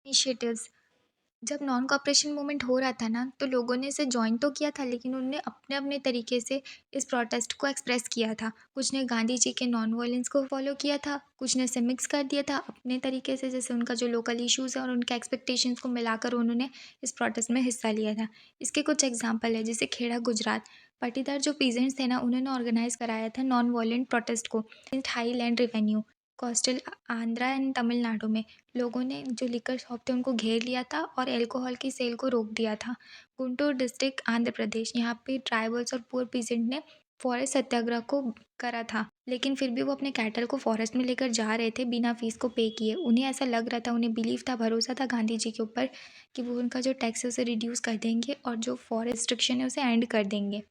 Initiatives. जब non cooperation movement हो रहा था ना, तो लोगों ने इसे जॉइन तो किया था, लेकिन उन्होंने अपने अपने तरीके से इस प्रोटेस्ट को एक्सप्रेस किया था। कुछ ने गांधी जी के नॉन वायलेंस को फॉलो किया था, कुछ ने इसे मिक्स कर दिया था अपने तरीके से, जैसे उनका जो लोकल इश्यूज़ है और उनके एक्सपेक्टेशंस को मिलाकर उन्होंने इस प्रोटेस्ट में हिस्सा लिया था। इसके कुछ एग्जाम्पल है, जैसे खेड़ा गुजरात। पाटीदार जो पीजेंट्स थे ना, उन्होंने ऑर्गेनाइज कराया था नॉन वायलेंट प्रोटेस्ट को। High land revenue. Coastal Andhra and Tamil Nadu में लोगों ने जो लिकर शॉप थे उनको घेर लिया था और अल्कोहल की सेल को रोक दिया था। गुंटूर डिस्ट्रिक्ट आंध्र प्रदेश, यहाँ पे ट्राइबल्स और पुअर पीजेंट ने फॉरेस्ट सत्याग्रह को करा था, लेकिन फिर भी वो अपने कैटल को फॉरेस्ट में लेकर जा रहे थे बिना फीस को पे किए। उन्हें ऐसा लग रहा था, उन्हें बिलीव था, भरोसा था गांधी जी के ऊपर कि वो उनका जो टैक्स है उसे रिड्यूस कर देंगे और जो फॉरेस्ट रिस्ट्रिक्शन है उसे एंड कर देंगे।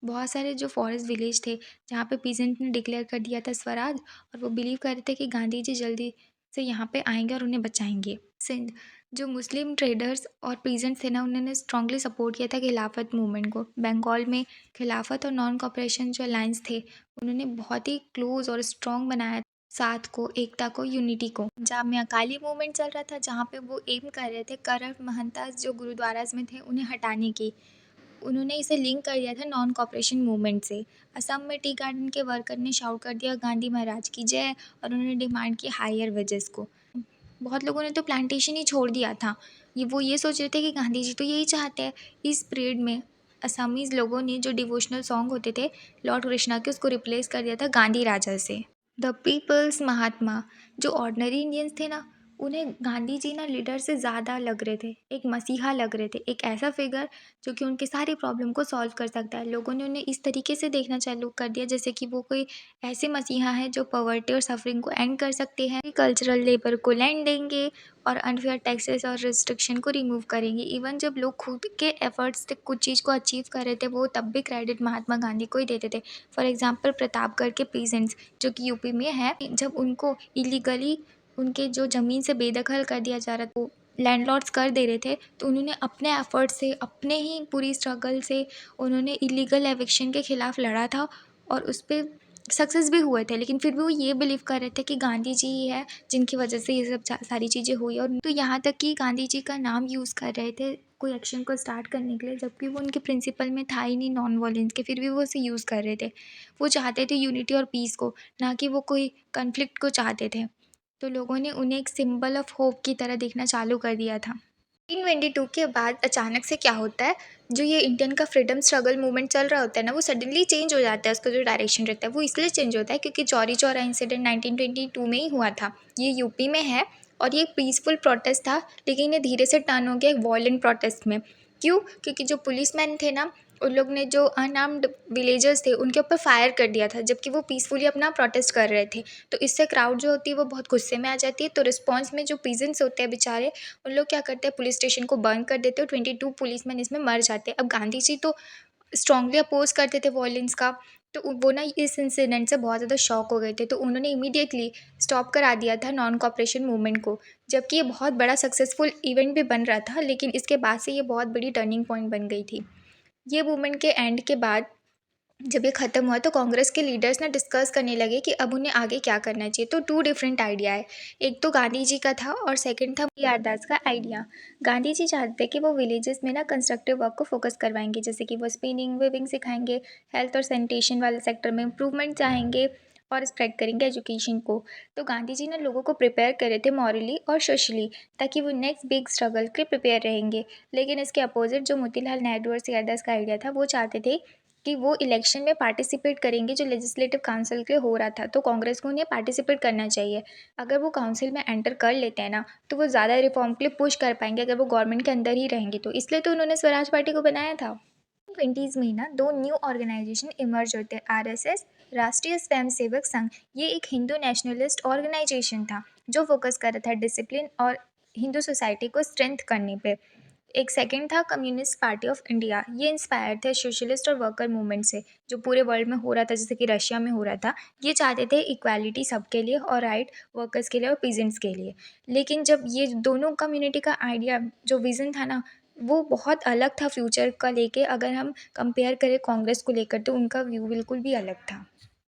बहुत सारे जो फॉरेस्ट विलेज थे जहाँ पे पीजेंट ने डिक्लेयर कर दिया था स्वराज, और वो बिलीव कर रहे थे कि गांधी जी जल्दी से यहाँ पे आएंगे और उन्हें बचाएंगे। सिंध, जो मुस्लिम ट्रेडर्स और पीजेंट थे ना, उन्होंने स्ट्रांगली सपोर्ट किया था खिलाफत मूवमेंट को। बंगाल में खिलाफत और नॉन कॉपरेशन जो अलायंस थे, उन्होंने बहुत ही क्लोज और स्ट्रॉन्ग बनाया साथ को, एकता को, यूनिटी को। जहाँ में अकाली मूवमेंट चल रहा था, जहाँ पे वो एम कर रहे थे करप्ट महंतास जो गुरुद्वाराज में थे उन्हें हटाने की। उन्होंने इसे लिंक कर दिया था नॉन कॉपरेशन मूवमेंट से। असम में टी गार्डन के वर्कर ने शाउट कर दिया गांधी महाराज की जय, और उन्होंने डिमांड की हायर वेजेस को। बहुत लोगों ने तो प्लांटेशन ही छोड़ दिया था। ये सोच रहे थे कि गांधी जी तो यही चाहते हैं। इस पीरियड में असमीज़ लोगों ने जो डिवोशनल सॉन्ग होते थे लॉर्ड कृष्णा के, उसको रिप्लेस कर दिया था गांधी राजा से। द पीपल्स महात्मा, जो ऑर्डनरी इंडियंस थे ना, उन्हें गांधी जी ना लीडर से ज़्यादा लग रहे थे, एक मसीहा लग रहे थे, एक ऐसा फिगर जो कि उनके सारी प्रॉब्लम को सॉल्व कर सकता है। लोगों ने उन्हें इस तरीके से देखना चालू कर दिया जैसे कि वो कोई ऐसे मसीहा है जो पॉवर्टी और सफरिंग को एंड कर सकते हैं, कल्चरल लेबर को लैंड देंगे और अनफेयर टैक्सेस और रिस्ट्रिक्शन को रिमूव करेंगे। इवन जब लोग खुद के एफर्ट्स से कुछ चीज़ को अचीव कर रहे थे, वो तब भी क्रेडिट महात्मा गांधी को ही देते थे। फॉर एग्जाम्पल प्रतापगढ़ के पीजेंट्स जो कि यूपी में है, जब उनको इलीगली उनके जो ज़मीन से बेदखल कर दिया जा रहा था, लैंडलॉर्ड्स कर दे रहे थे, तो उन्होंने अपने एफर्ट से, अपने ही पूरी स्ट्रगल से उन्होंने इलीगल एविक्शन के ख़िलाफ़ लड़ा था और उस पर सक्सेस भी हुए थे। लेकिन फिर भी वो ये बिलीव कर रहे थे कि गांधी जी ही है जिनकी वजह से ये सब सारी चीज़ें हुई। और तो यहाँ तक कि गांधी जी का नाम यूज़ कर रहे थे कोई एक्शन को स्टार्ट करने के लिए, जबकि वो उनके प्रिंसिपल में था ही नहीं नॉन वायलेंस के, फिर भी वो उसे यूज़ कर रहे थे। वो चाहते थे यूनिटी और पीस को, ना कि वो कोई कन्फ्लिक्ट को चाहते थे। तो लोगों ने उन्हें एक सिंबल ऑफ होप की तरह देखना चालू कर दिया था। 1922 के बाद अचानक से क्या होता है, जो ये इंडियन का फ्रीडम स्ट्रगल मूवमेंट चल रहा होता है ना, वो सडनली चेंज हो जाता है। उसका जो डायरेक्शन रहता है वो इसलिए चेंज होता है क्योंकि चौरी चौरा इंसिडेंट 1922 में ही हुआ था। ये यूपी में है और ये एक पीसफुल प्रोटेस्ट था, लेकिन ये धीरे से टर्न हो गया एक वॉयलेंट प्रोटेस्ट में। क्यों? क्योंकि जो पुलिसमैन थे ना, उन लोग ने जो अनआर्म्ड विलेजर्स थे उनके ऊपर फायर कर दिया था, जबकि वो पीसफुली अपना प्रोटेस्ट कर रहे थे। तो इससे क्राउड जो होती है वो बहुत गुस्से में आ जाती है। तो रिस्पॉन्स में जो पीजेंट्स होते हैं बेचारे, उन लोग क्या करते हैं, पुलिस स्टेशन को बर्न कर देते हो। 22 पुलिसमैन इसमें मर जाते हैं। अब गांधी जी तो स्ट्रांगली अपोज करते थे वॉयलेंस का, तो वो ना इस इंसिडेंट से बहुत ज़्यादा शॉक हो गए थे। तो उन्होंने इमीडिएटली स्टॉप करा दिया था नॉन कॉपरेशन मूवमेंट को, जबकि ये बहुत बड़ा सक्सेसफुल इवेंट भी बन रहा था। लेकिन इसके बाद से ये बहुत बड़ी टर्निंग पॉइंट बन गई थी। ये मूवमेंट के एंड के बाद जब ये ख़त्म हुआ तो कांग्रेस के लीडर्स ना डिस्कस करने लगे कि अब उन्हें आगे क्या करना चाहिए। तो टू डिफरेंट आइडिया है, एक तो गांधी जी का था और सेकंड था यारदास का आइडिया। गांधी जी चाहते थे कि वो विलेजेस में ना कंस्ट्रक्टिव वर्क को फोकस करवाएंगे, जैसे कि वो स्पिनिंग वेविंग सिखाएंगे, हेल्थ और सैनिटेशन वाले सेक्टर में इंप्रूवमेंट चाहेंगे और स्प्रेड करेंगे एजुकेशन को। तो गांधी जी ने लोगों को प्रिपेयर करे थे मॉरली और सोशली, ताकि वो नेक्स्ट बिग स्ट्रगल के प्रिपेयर रहेंगे। लेकिन इसके अपोजिट जो मोतीलाल नेहरू और सियारदास का आइडिया था, वो चाहते थे कि वो इलेक्शन में पार्टिसिपेट करेंगे जो लेजिस्लेटिव काउंसिल के हो रहा था। तो कांग्रेस को उन्हें पार्टिसिपेट करना चाहिए। अगर वो काउंसिल में एंटर कर लेते हैं ना, तो वो ज़्यादा रिफॉर्म के लिए पुश कर पाएंगे अगर वो गवर्नमेंट के अंदर ही रहेंगे। तो इसलिए तो उन्होंने स्वराज पार्टी को बनाया था। 20s में ना दो न्यू ऑर्गेनाइजेशन इमर्ज होते हैं, आरएसएस, राष्ट्रीय स्वयंसेवक संघ। ये एक हिंदू नेशनलिस्ट ऑर्गेनाइजेशन था जो फोकस कर रहा था डिसिप्लिन और हिंदू सोसाइटी को स्ट्रेंथ करने पे। एक सेकंड था कम्युनिस्ट पार्टी ऑफ इंडिया। ये इंस्पायर्ड थे सोशलिस्ट और वर्कर मूवमेंट से जो पूरे वर्ल्ड में हो रहा था, जैसे कि रशिया में हो रहा था। ये चाहते थे इक्वालिटी सबके लिए और राइट वर्कर्स के लिए और पीजेंट्स के लिए। लेकिन जब ये दोनों कम्युनिटी का आइडिया जो विज़न था ना, वो बहुत अलग था फ्यूचर का लेके। अगर हम कंपेयर करें कांग्रेस को लेकर, तो उनका व्यू बिल्कुल भी अलग था।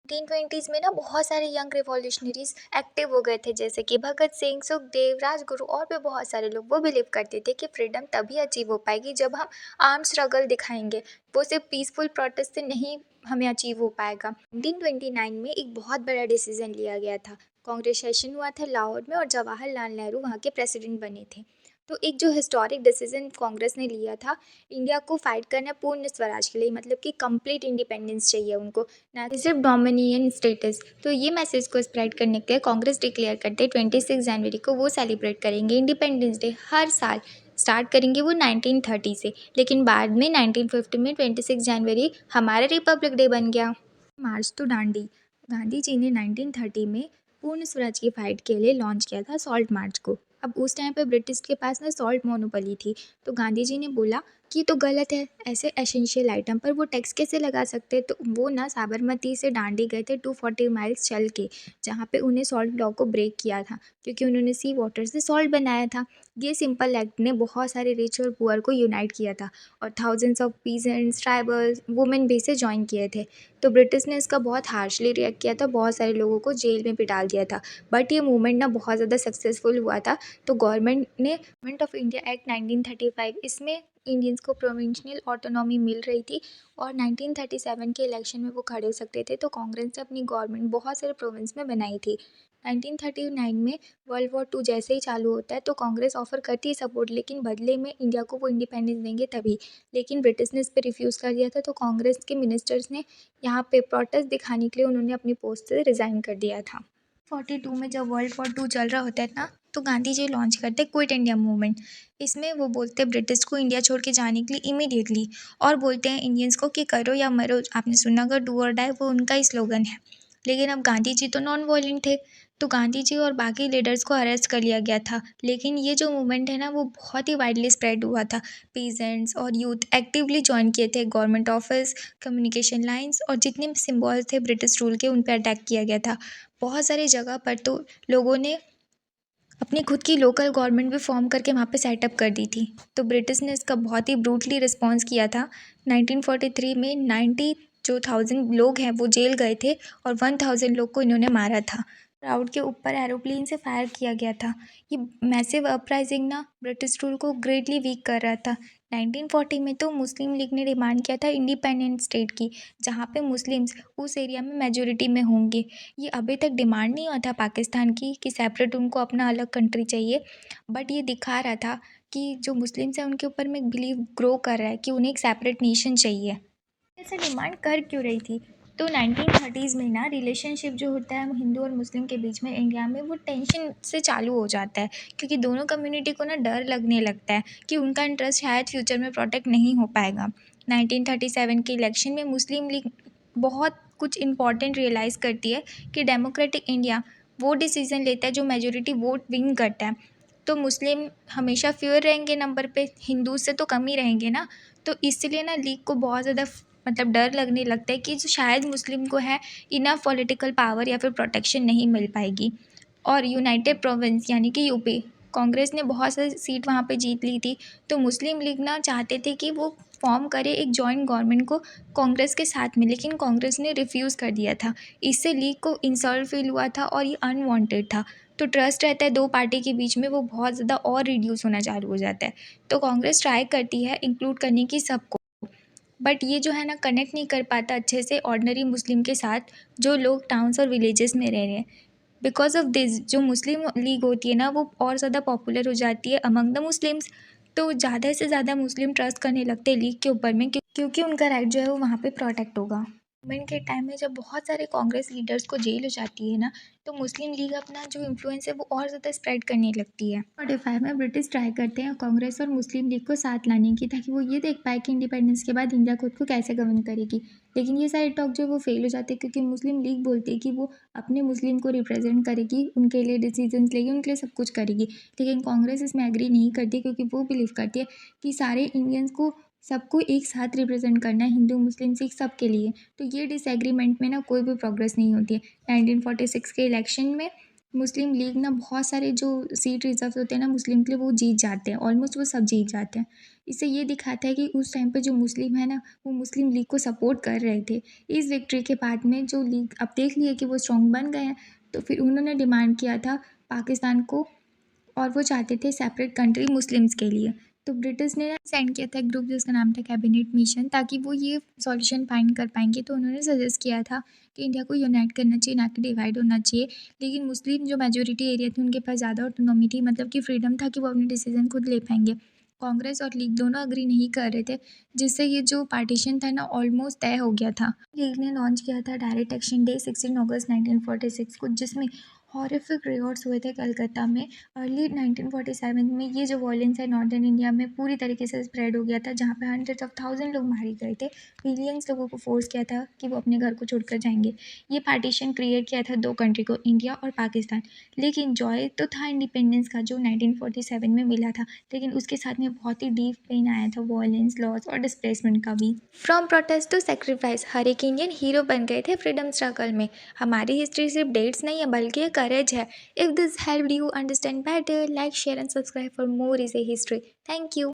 1920s में ना बहुत सारे यंग रिवॉल्यूशनरीज एक्टिव हो गए थे, जैसे कि भगत सिंह, सुखदेव, राजगुरु और भी बहुत सारे लोग। वो बिलीव करते थे कि फ्रीडम तभी अचीव हो पाएगी जब हम आर्म स्ट्रगल दिखाएंगे, वो सिर्फ पीसफुल प्रोटेस्ट से नहीं हमें अचीव हो पाएगा। 1929 में एक बहुत बड़ा डिसीजन लिया गया था। कांग्रेस सेशन हुआ था लाहौर में और जवाहरलाल नेहरू वहाँ के प्रेसिडेंट बने थे। तो एक जो हिस्टोरिक डिसीजन कांग्रेस ने लिया था, इंडिया को फाइट करना पूर्ण स्वराज के लिए, मतलब कि कंप्लीट इंडिपेंडेंस चाहिए उनको, ना कि सिर्फ डोमिनियन स्टेटस। तो ये मैसेज को स्प्रेड करने के लिए कांग्रेस डिक्लेयर करते 26 जनवरी को वो सेलिब्रेट करेंगे इंडिपेंडेंस डे हर साल। स्टार्ट करेंगे वो 1930 से, लेकिन बाद में 1950 में 26 जनवरी हमारा रिपब्लिक डे बन गया। मार्च टू दांडी, गांधी जी ने 1930 में पूर्ण स्वराज की फाइट के लिए लॉन्च किया था सॉल्ट मार्च को। अब उस टाइम पे ब्रिटिश के पास ना सॉल्ट मोनोपोली थी, तो गांधी जी ने बोला कि ये तो गलत है, ऐसे एसेंशियल आइटम पर वो टैक्स कैसे लगा सकते। तो वो ना साबरमती से दांडी गए थे 240 माइल्स चल के, जहाँ पे उन्हें सॉल्ट लॉ को ब्रेक किया था, क्योंकि उन्होंने सी वाटर से सॉल्ट बनाया था। ये सिंपल एक्ट ने बहुत सारे रिच और पुअर को यूनाइट किया था, और thousands of peasants, tribals, women भी इसे ज्वाइन किए थे। तो ब्रिटिश ने इसका बहुत हार्शली रिएक्ट किया था, बहुत सारे लोगों को जेल में भी डाल दिया था। बट ये मूवमेंट ना बहुत ज़्यादा सक्सेसफुल हुआ था। तो गवर्नमेंट ऑफ इंडिया एक्ट 1935, इसमें इंडियंस को प्रोविंशियल ऑटोनॉमी मिल रही थी, और 1937 के इलेक्शन में वो खड़े हो सकते थे। तो कांग्रेस ने अपनी गवर्नमेंट बहुत सारे प्रोविंस में बनाई थी। 1939 में वर्ल्ड वॉर टू जैसे ही चालू होता है, तो कांग्रेस ऑफर करती है सपोर्ट, लेकिन बदले में इंडिया को वो इंडिपेंडेंस देंगे तभी। लेकिन ब्रिटिश ने इस पर रिफ्यूज़ कर दिया था। तो कांग्रेस के मिनिस्टर्स ने यहाँ पे प्रोटेस्ट दिखाने के लिए उन्होंने अपनी पोस्ट से रिज़ाइन कर दिया था। 42 में जब वर्ल्ड वॉर टू चल रहा होता है ना, तो गांधी जी लॉन्च करते क्विट इंडिया मूवमेंट। इसमें वो बोलते हैं ब्रिटिश को इंडिया छोड़ के जाने के लिए इमीडिएटली, और बोलते हैं इंडियंस को कि करो या मरो। आपने सुना होगा डू और डाई, वो उनका ही स्लोगन है। लेकिन अब गांधी जी तो नॉन वायलेंट थे, तो गांधी जी और बाकी लीडर्स को अरेस्ट कर लिया गया था। लेकिन ये जो मूवमेंट है ना, वो बहुत ही वाइडली स्प्रेड हुआ था। पीजेंट्स और यूथ एक्टिवली ज्वाइन किए थे। गवर्नमेंट ऑफिस, कम्युनिकेशन लाइंस और जितने भी सिम्बॉल थे ब्रिटिश रूल के, उन पर अटैक किया गया था। बहुत सारी जगह पर तो लोगों ने अपनी खुद की लोकल गवर्नमेंट भी फॉर्म करके वहाँ पे सेटअप कर दी थी। तो ब्रिटिश ने इसका बहुत ही ब्रूटली रिस्पॉन्स किया था। 1943 में 90,000 लोग हैं वो जेल गए थे, और 1,000 लोग को इन्होंने मारा था। क्राउड के ऊपर एरोप्लेन से फायर किया गया था। ये मैसिव अपराइजिंग ना ब्रिटिश रूल को ग्रेटली वीक कर रहा था। 1940 में तो मुस्लिम लीग ने डिमांड किया था इंडिपेंडेंट स्टेट की, जहाँ पे मुस्लिम्स उस एरिया में मेजोरिटी में होंगे। ये अभी तक डिमांड नहीं हुआ था पाकिस्तान की कि सेपरेट उनको अपना अलग कंट्री चाहिए, बट ये दिखा रहा था कि जो मुस्लिम्स हैं उनके ऊपर में एक बिलीव ग्रो कर रहा है कि उन्हें एक सेपरेट नेशन चाहिए। ऐसे डिमांड कर क्यों रही थी? तो 1930s में ना रिलेशनशिप जो होता है हिंदू और मुस्लिम के बीच में इंडिया में, वो टेंशन से चालू हो जाता है, क्योंकि दोनों कम्युनिटी को ना डर लगने लगता है कि उनका इंटरेस्ट शायद फ्यूचर में प्रोटेक्ट नहीं हो पाएगा। 1937 के इलेक्शन में मुस्लिम लीग बहुत कुछ इंपॉर्टेंट रियलाइज़ करती है कि डेमोक्रेटिक इंडिया वो डिसीज़न लेता है जो मेजोरिटी वोट विन करता है। तो मुस्लिम हमेशा फेयर रहेंगे नंबर पे, हिंदू से तो कम ही रहेंगे ना। तो इसलिए ना लीग को बहुत ज़्यादा मतलब डर लगने लगता है कि जो शायद मुस्लिम को है इनफ पॉलिटिकल पावर या फिर प्रोटेक्शन नहीं मिल पाएगी। और यूनाइटेड प्रोविंस यानी कि यूपी, कांग्रेस ने बहुत सारी सीट वहाँ पे जीत ली थी। तो मुस्लिम लीग ना चाहते थे कि वो फॉर्म करे एक जॉइंट गवर्नमेंट को कांग्रेस के साथ में, लेकिन कांग्रेस ने रिफ्यूज़ कर दिया था। इससे लीग को इंसल्ट फील हुआ था, और ये अनवांटेड था। तो ट्रस्ट रहता है दो पार्टी के बीच में, वो बहुत ज़्यादा और रिड्यूस होना चालू हो जाता है। तो कांग्रेस ट्राई करती है इंक्लूड करने की सबको, बट ये जो है ना कनेक्ट नहीं कर पाता अच्छे से ऑर्डिनरी मुस्लिम के साथ, जो लोग टाउन्स और विलेजेस में रह रहे हैं। बिकॉज ऑफ दिस जो मुस्लिम लीग होती है ना, वो और ज़्यादा पॉपुलर हो जाती है अमंग द मुस्लिम्स। तो ज़्यादा से ज़्यादा मुस्लिम ट्रस्ट करने लगते हैं लीग के ऊपर में, क्योंकि उनका राइट जो है वो वहाँ पे प्रोटेक्ट होगा। मूवमेंट के टाइम में जब बहुत सारे कांग्रेस लीडर्स को जेल हो जाती है ना, तो मुस्लिम लीग अपना जो इन्फ्लुएंस है वो और ज़्यादा स्प्रेड करने लगती है। 45 में ब्रिटिश ट्राई करते हैं कांग्रेस और मुस्लिम लीग को साथ लाने की, ताकि वो ये देख पाए कि इंडिपेंडेंस के बाद इंडिया खुद को कैसे गवर्न करेगी। लेकिन ये सारे टॉक जो वो फेल हो जाते हैं, क्योंकि मुस्लिम लीग बोलती है कि वो अपने मुस्लिम को रिप्रेजेंट करेगी, उनके लिए डिसीजंस लेगी, उनके लिए सब कुछ करेगी। लेकिन कांग्रेस इसमें एग्री नहीं करती, क्योंकि वो बिलीव करती है कि सारे इंडियंस को सबको एक साथ रिप्रेजेंट करना है, हिंदू मुस्लिम सिख सब के लिए। तो ये डिसएग्रीमेंट में ना कोई भी प्रोग्रेस नहीं होती है। 1946 के इलेक्शन में मुस्लिम लीग ना बहुत सारे जो सीट रिजर्व होते हैं ना मुस्लिम के लिए, वो जीत जाते हैं, ऑलमोस्ट वो सब जीत जाते हैं। इससे ये दिखाता है कि उस टाइम पे जो मुस्लिम है ना, वो मुस्लिम लीग को सपोर्ट कर रहे थे। इस विक्ट्री के बाद में जो लीग अब देख लिए कि वो स्ट्रॉन्ग बन गए हैं, तो फिर उन्होंने डिमांड किया था पाकिस्तान को, और वो चाहते थे सेपरेट कंट्री मुस्लिम्स के लिए। तो ब्रिटिश ने सेंड किया था एक ग्रुप जिसका नाम था कैबिनेट मिशन, ताकि वो ये सॉल्यूशन फाइंड कर पाएंगे। तो उन्होंने सजेस्ट किया था कि इंडिया को यूनाइट करना चाहिए, ना कि डिवाइड होना चाहिए। लेकिन मुस्लिम जो मेजोरिटी एरिया थी उनके पास ज़्यादा ऑटोनॉमी थी, मतलब कि फ्रीडम था कि वो अपने डिसीजन खुद ले पाएंगे। कांग्रेस और लीग दोनों अग्री नहीं कर रहे थे, जिससे ये जो पार्टीशन था ना ऑलमोस्ट तय हो गया था। लीग ने लॉन्च किया था डायरेक्ट एक्शन डे 16 अगस्त 1946 को, जिसमें हॉरिफिक रिवॉर्ड्स हुए थे कलकत्ता में। अर्ली 1947 में ये जो वॉयलेंस है नॉर्दर्न इंडिया में पूरी तरीके से स्प्रेड हो गया था, जहाँ पे हंड्रेड्स ऑफ थाउजेंड लोग मारे गए थे। मिलियंस लोगों को फोर्स किया था कि वो अपने घर को छोड़कर जाएंगे। ये पार्टीशन क्रिएट किया था दो कंट्री को, इंडिया और पाकिस्तान। लेकिन जॉय तो था इंडिपेंडेंस का जो 1947 में मिला था, लेकिन उसके साथ में बहुत ही डीप पेन आया था, वॉयलेंस, लॉस और डिस्प्लेसमेंट का भी। फ्रॉम प्रोटेस्ट टू सेक्रीफाइस, हर एक इंडियन हीरो बन गए थे फ्रीडम स्ट्रगल में। हमारी हिस्ट्री सिर्फ डेट्स नहीं है, बल्कि एक करेज है। If this helped you understand better, like, share and subscribe for more Easy History. Thank you.